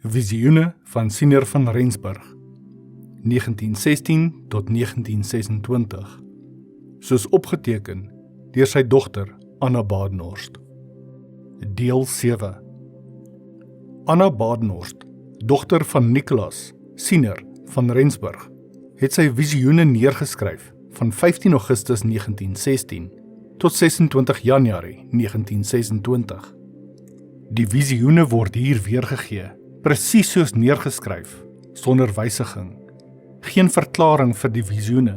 Visioene van Siener van Rensburg, 1916 tot 1926, soos opgeteken deur sy dogter Anna Badenhorst. Deel 7. Anna Badenhorst, dogter van Nicolaas Siener van Rensburg, het sy visioene neergeskryf van 15 Augustus 1916 tot 26 Januarie 1926. Die visioene word hier weergegee, presies soos neergeskryf, sonder wysiging. Geen verklaring vir die visioene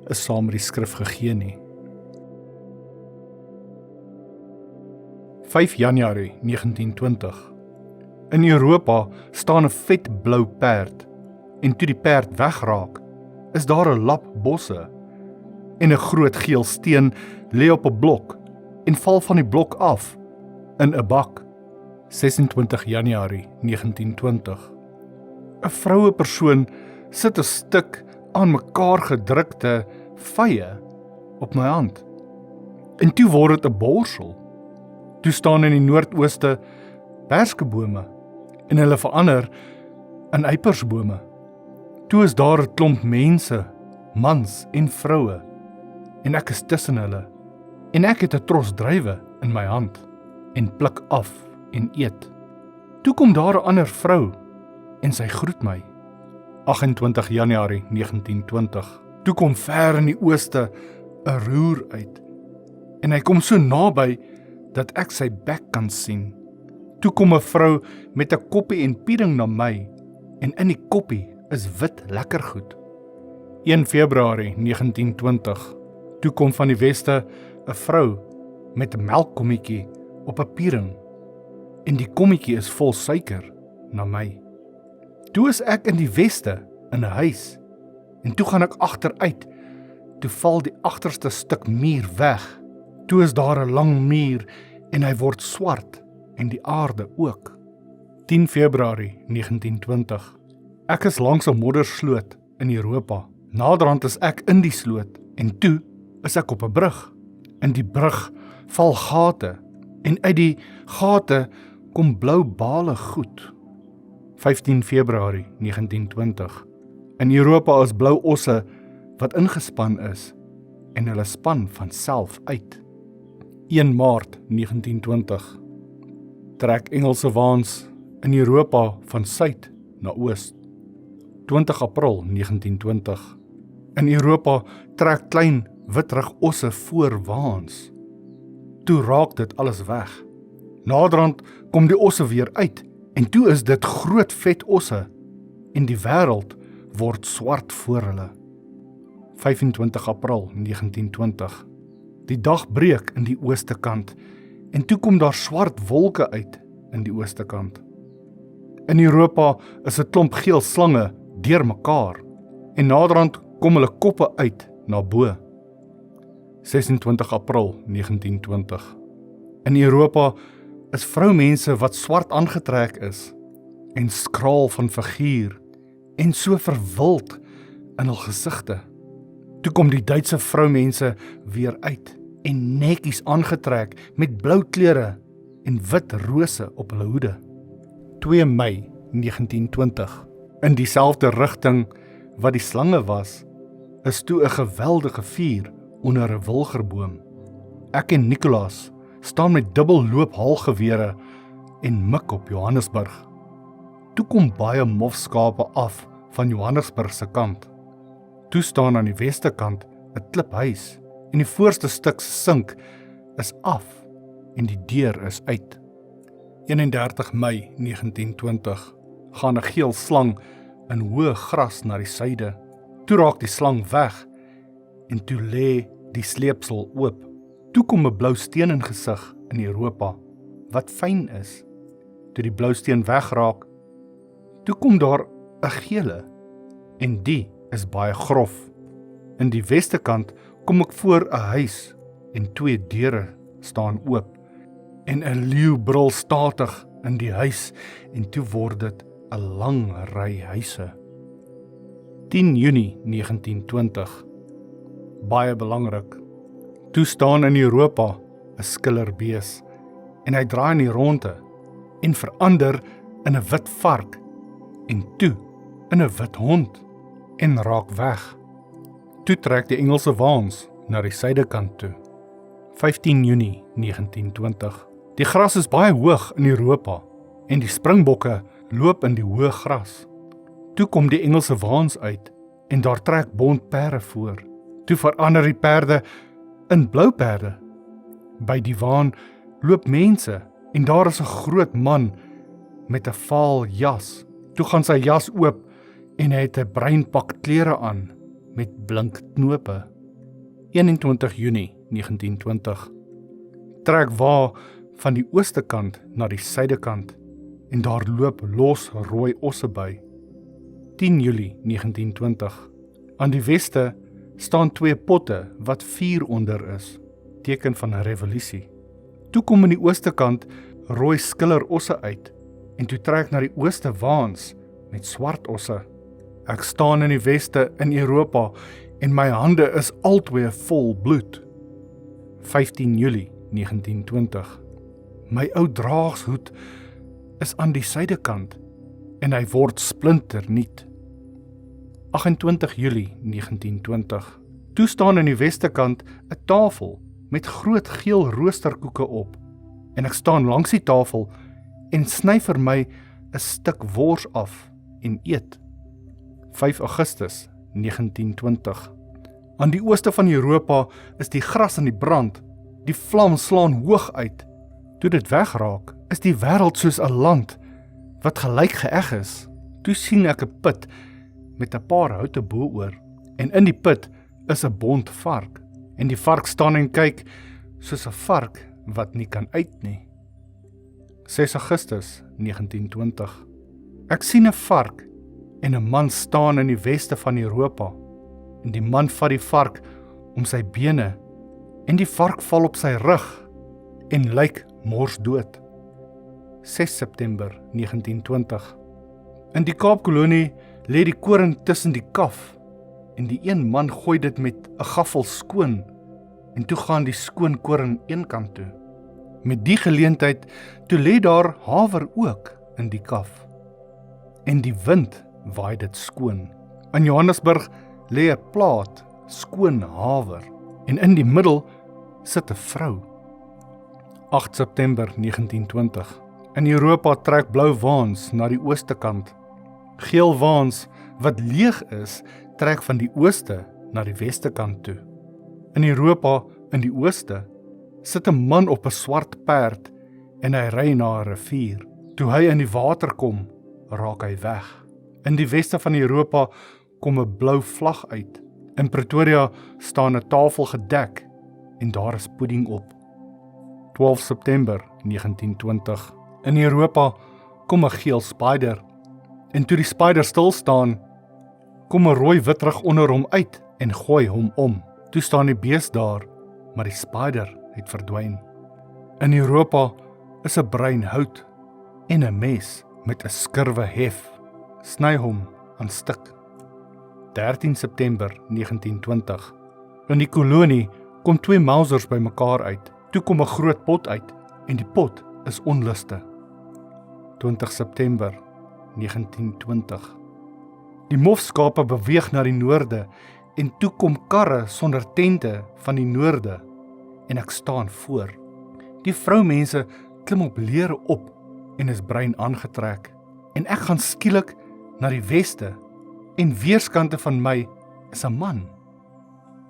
is saam met die skrif gegee nie. 5 Januarie 1920. In Europa staan 'n vet blou perd, en toe die perd wegraak, is daar 'n lap bosse, en 'n groot geel steen lê op 'n blok, en val van die blok af, in 'n bak. 26 Januarie 1920. 'n Vrouepersoon sit 'n stuk aan mekaar gedrukte vye op my hand. En toe word dit 'n borsel. Toe staan in die noordooste perskebome en hulle verander in eipersbome. Toe is daar 'n klomp mense, mans en vroue, en ek is tussen hulle. En ek het 'n tros druiwe in my hand en pluk af en eet. Toe kom daar 'n ander vrou en sy groet my. 28 Januarie 1920. Toe kom ver in die ooste 'n roer uit, en hy kom so naby dat ek sy bek kan sien. Toe kom 'n vrou met 'n koppie en piering na my, en in die koppie is wit lekkergoed. 1 Februarie 1920. Toe kom van die weste 'n vrou met 'n melkkommetjie op 'n piering, en die kommetjie is vol suiker na my. Toe is ek in die weste in 'n huis, en toe gaan ek agteruit. Toe val die agterste stuk muur weg. Toe is daar 'n lang muur, en hy word swart, en die aarde ook. 10 Februarie 1920. Ek is langs 'n moddersloot in Europa. Naderhand is ek in die sloot, en toe is ek op 'n brug. In die brug val gate, en uit die gate kom blou bale goed. 15 Februarie 1920. In Europa is blou osse wat ingespan is, en hulle span van self uit. 1 Maart 1920. Trek Engelse waans in Europa van suid na oos. 20 April 1920. In Europa trek klein witrig osse voor waans. Toe raak dit alles weg. Naderhand kom die osse weer uit, en toe is dit groot vet osse, en die wêreld word swart voor hulle. 25 April 1920. Die dag breek in die ooste kant, en toe kom daar swart wolke uit in die ooste kant. In Europa is 'n klomp geel slange deur mekaar, en naderhand kom hulle koppe uit na bo. 26 April 1920. In Europa is vroumense wat swart aangetrek is, en skraal van figuur, en so verwild in hul gesigte. Toe kom die Duitse vroumense weer uit, en netjies aangetrek met blou klere en wit rose op hulle hoede. 2 Mei 1920. In dieselfde rigting wat die slange was, is toe 'n geweldige vuur onder 'n wilgerboom. Ek en Nicolaas staan met dubbel loop halgewere en mik op Johannesburg. Toe kom baie mofskape af van Johannesburg se kant. Toe staan aan die weste kant 'n kliphuis, en die voorste stuk sink is af en die deur is uit. 31 Mei 1920. Gaan 'n geel slang in hoë gras na die suide. Toe raak die slang weg, en toe lê die sleepsel oop. Toe kom 'n blou steen in gesig in Europa, wat fyn is. Toe die blou steen wegraak, toe kom daar 'n gele, en die is baie grof. In die weste kant kom ek voor 'n huis, en 2 deure staan oop, en 'n leeu brul statig in die huis, en toe word dit 'n lang ry huise. 10 Junie 1920. Baie belangrik. Toe staan in Europa 'n skillerbees, en hy draai in die ronde en verander in 'n wit vark en toe in 'n wit hond en raak weg. Toe trek die Engelse waans na die suidekant toe. 15 Junie 1920. Die gras is baie hoog in Europa en die springbokke loop in die hoë gras. Toe kom die Engelse waans uit en daar trek bont perde voor. Toe verander die perde in blou perde. By die waan loop mense en daar is 'n groot man met 'n vaal jas. Toe gaan sy jas oop en hy het 'n bruin pak klere aan met blink knope. 21 Junie 1920. Trek wa van die ooste kant na die suidekant en daar loop los rooi osse by. 10 Julie 1920. Aan die weste staan 2 potte wat vuur onder is, teken van 'n revolusie. Toe kom in die ooste kant rooi skiller osse uit en toe trek na die ooste waans met swart osse. Ek staan in die weste in Europa en my hande is altwee vol bloed. 15 Julie 1920. My ou draagshoed is aan die suidekant en hy word splinternuut. 28 Julie 1920. Toe staan in die westekant 'n tafel met groot geel roosterkoeke op en ek staan langs die tafel en sny vir my 'n stuk wors af en eet. 5 Augustus 1920. Aan die ooste van Europa is die gras in die brand, die vlam slaan hoog uit. Toe dit wegraak, is die wêreld soos 'n land wat gelyk geëg is. Toe sien ek 'n put met 'n paar houte bo-oor en in die put is 'n bont vark en die vark staan en kyk soos 'n vark wat nie kan uit nie. 6 Augustus 1920. Ek sien 'n vark en 'n man staan in die weste van Europa en die man vat die vark om sy bene en die vark val op sy rug en lyk morsdood. 6 September 1920. In die Kaapkolonie lê die koring tussen die kaf en die een man gooi dit met 'n gaffel skoon en toe gaan die skoon koring een kant toe. Met die geleentheid toe lê daar haver ook in die kaf en die wind waai dit skoon. In Johannesburg lê 'n plaat skoon haver en in die middel sit 'n vrou. 8 September 1920. In Europa trek blou waans na die ooste kant. Geel waans wat leeg is, trek van die ooste na die weste kant toe. In Europa, in die ooste, sit 'n man op 'n swart perd en hy ry na 'n rivier. Toe hy in die water kom, raak hy weg. In die weste van Europa kom 'n blou vlag uit. In Pretoria staan 'n tafel gedek en daar is pudding op. 12 September 1920. In Europa kom 'n geel spider en toe die spider stil staan, kom 'n rooi witrig onder hom uit en gooi hom om. Toe staan die bees daar, maar die spider het verdwyn. In Europa is 'n brein hout en 'n mes met 'n skurwe hef. Sny hom aan stuk. 13 September 1920. In die kolonie kom 2 mausers by mekaar uit. Toe kom 'n groot pot uit en die pot is onluste. 20 September 1920. Die mofskape beweeg na die noorde en toe kom karre sonder tente van die noorde en ek staan voor. Die vroumense klim op leere op en is bruin aangetrek en ek gaan skielik na die weste en weerskante van my is 'n man.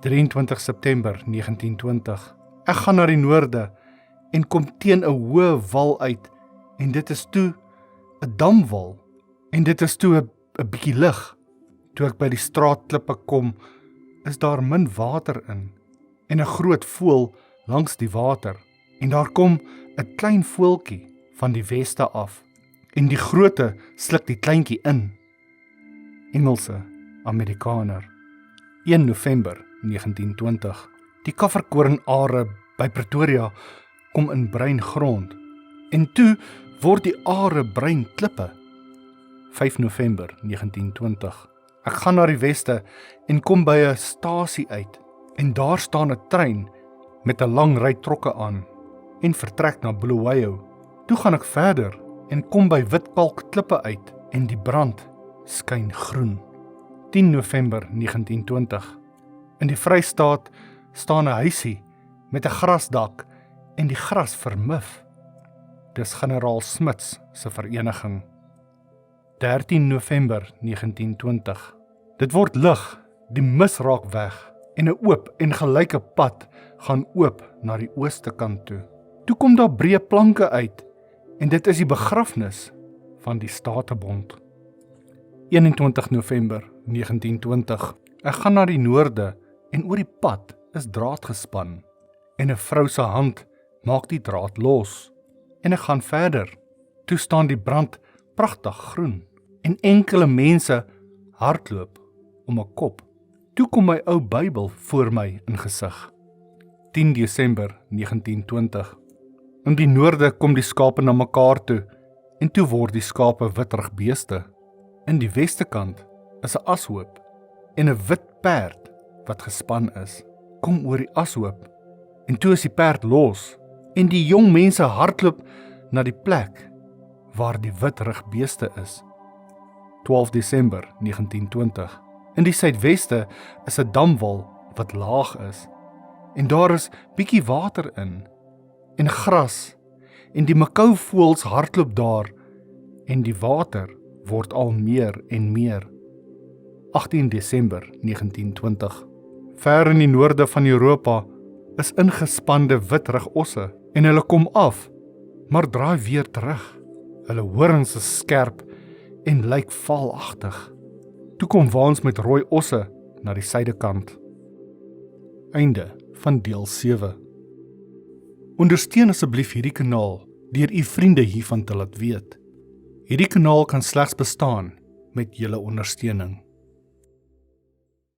23 September 1920. Ek gaan na die noorde en kom teen 'n hoë wal uit en dit is toe 'n damwal en dit is toe 'n bietjie lig. Toe ek by die straatklippe kom, is daar min water in en 'n groot voël langs die water en daar kom 'n klein voeltjie van die weste af en die groote sluk die kleintjie in. Engelse Amerikaner. 1 November 1920. Die kafferkoringare by Pretoria kom in bruin grond en toe word die are bruin klippe. 5 November 1920. Ek gaan na die weste en kom by 'n stasie uit en daar staan 'n trein met 'n lang ry trokke aan en vertrek na Bulawayo. Toe gaan ek verder en kom by Witkalk klippe uit en die brand skyn groen. 10 November 1920. In die Vrystaat staan 'n huisie met 'n grasdak en die gras vermif. Dis generaal Smuts se vereniging. 13 November 1920. Dit word lig, die mis raak weg en 'n oop en gelyke pad gaan oop na die ooste kant toe. Toe kom daar breë planke uit en dit is die begrafnis van die Statebond. 21 November 1920. Ek gaan na die noorde en oor die pad is draad gespan en 'n vrou se hand maak die draad los. En ek gaan verder. Toe staan die brand pragtig groen en enkele mense hardloop om 'n kop. Toe kom my ou Bybel voor my in gesig. 10 Desember 1920. In die noorde kom die skape na mekaar toe en toe word die skape witrig beeste. In die weste kant is 'n ashoop en 'n wit perd wat gespan is. Kom oor die ashoop en toe is die perd los en die jong mense hardloop na die plek waar die witrig beeste is. 12 Desember 1920. In die suidweste is 'n damwal wat laag is en daar is bietjie water in en gras en die makouvoëls hardloop daar en die water word al meer en meer. 18 Desember 1920. Ver in die noorde van Europa is ingespande witrig osse en hulle kom af, maar draai weer terug. Hulle horings is skerp en lyk valagtig. Toe kom waans met rooi osse na die suidekant. Einde van deel 7. Ondersteun asseblief hierdie kanaal deur u vriende hiervan te laat weet. Hierdie kanaal kan slegs bestaan met julle ondersteuning.